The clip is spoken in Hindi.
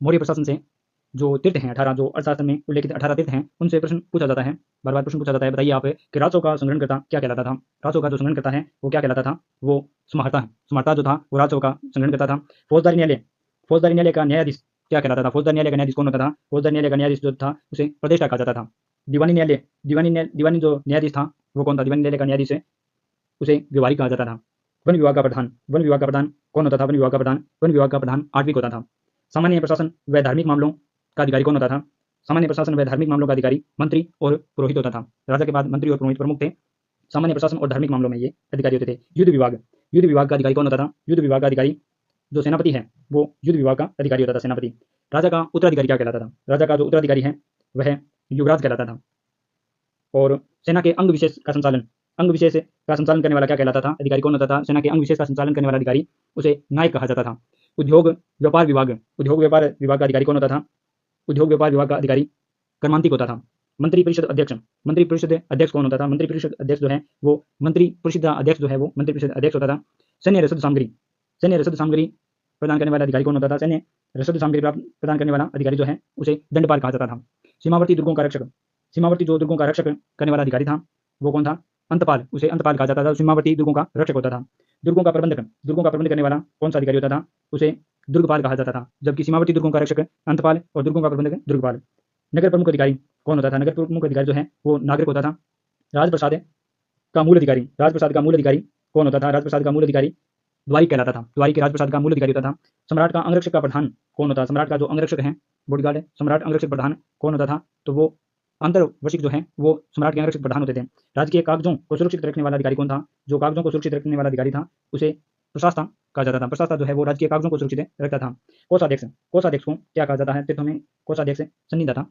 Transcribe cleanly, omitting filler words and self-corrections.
मौर्य प्रशासन से जो तीर्थ हैं 18 जो अर्थशास्त्र में उल्लेखित 18 तीर्थ हैं उनसे प्रश्न पूछा जाता है। बार बार प्रश्न पूछा जाता है, बताइए आप कि राजस्व का संग्रहणकर्ता क्या कहलाता था। राजस्व का जो संग्रहणकर्ता है वो क्या कहलाता था, वो स्मार्ता है। स्मार्ता जो था वो राजस्व का संग्रहणकर्ता था। फौजदारी न्यायालय का न्यायाधीश क्या कहलाता था। फौजदारी न्यायालय का न्यायाधीश कौन होता था। फौजदारी न्यायालय का न्यायाधीश जो था उसे प्रतिष्ठा कहा जाता था। दीवानी जो न्यायाधीश था वो कौन था। दीवानी न्यायालय का न्यायाधीश है उसे व्यवहारिक कहा जाता था। वन विभाग का प्रधान कौन होता था। वन विभाग का प्रधान आठवीं होता था। सामान्य प्रशासन व धार्मिक मामलों का अधिकारी कौन होता था। सामान्य प्रशासन व धार्मिक मामलों का अधिकारी मंत्री और पुरोहित होता था। राजा के बाद मंत्री और पुरोहित प्रमुख थे। सामान्य प्रशासन और धार्मिक मामलों में ये अधिकारी होते थे। युद्ध विभाग का अधिकारी कौन होता था। युद्ध विभाग का अधिकारी जो सेनापति है वो युद्ध विभाग का अधिकारी होता था, सेनापति। राजा का उत्तराधिकारी क्या कहलाता था। राजा का जो उत्तराधिकारी है वह युवराज कहलाता था। और सेना के अंग विशेष का संचालन करने वाला क्या कहलाता था, अधिकारी कौन होता था। सेना के अंग विशेष का संचालन करने वाला अधिकारी उसे नायक कहा जाता था। उद्योग व्यापार विभाग का अधिकारी कौन होता था। उद्योग व्यापार विभाग का अधिकारी कर्मांतिक होता था। मंत्री परिषद अध्यक्ष कौन होता था। मंत्री परिषद अध्यक्ष जो है वो मंत्री परिषद अध्यक्ष होता था। सैन्य रसद सामग्री प्रदान करने वाला अधिकारी कौन होता था। सैन्य रसद सामग्री प्रदान करने वाला अधिकारी जो है उसे दंडपाल कहा जाता था। सीमावर्ती दुर्गों का रक्षक करने वाला अधिकारी था वो कौन था, अंतपाल। उसे अंतपाल कहा जाता था। सीमावर्ती दुर्गों का रक्षक होता था। दुर्गों का प्रबंध करने वाला कौन सा अधिकारी होता था, उसे दुर्गपाल कहा जाता था। जबकि सीमावर्ती दुर्गों का रक्षक अंतपाल और दुर्गों का प्रबंधक दुर्गपाल। नगर प्रमुख अधिकारी कौन होता था। नगर प्रमुख अधिकारी जो है वो नागरिक होता था। राजप्रसाद का मूल अधिकारी कौन होता था। राजप्रसाद का मूल अधिकारी द्वारिक कहलाता था। द्वारिक राजप्रसाद का मूल अधिकारी होता था। सम्राट का अंगरक्षक का प्रधान कौन होता था। सम्राट का जो अंगरक्षक है, बॉडीगार्ड है, सम्राट अंगरक्षक प्रधान कौन होता था, तो वो अंतर्वशिक जो है वो सम्राट के अंगरक्षक प्रधान होते थे। राज्य के कागजों को सुरक्षित रखने वाला अधिकारी कौन था। जो कागजों को सुरक्षित रखने वाला अधिकारी था उसे प्रशासता कहा जाता था। प्रशासता जो है वो राज्य के कागजों को सुरक्षित रखता था। कोषाध्यक्ष को क्या कहा जाता है। तीर्थों में कोषाध्यक्ष सन्निधा था।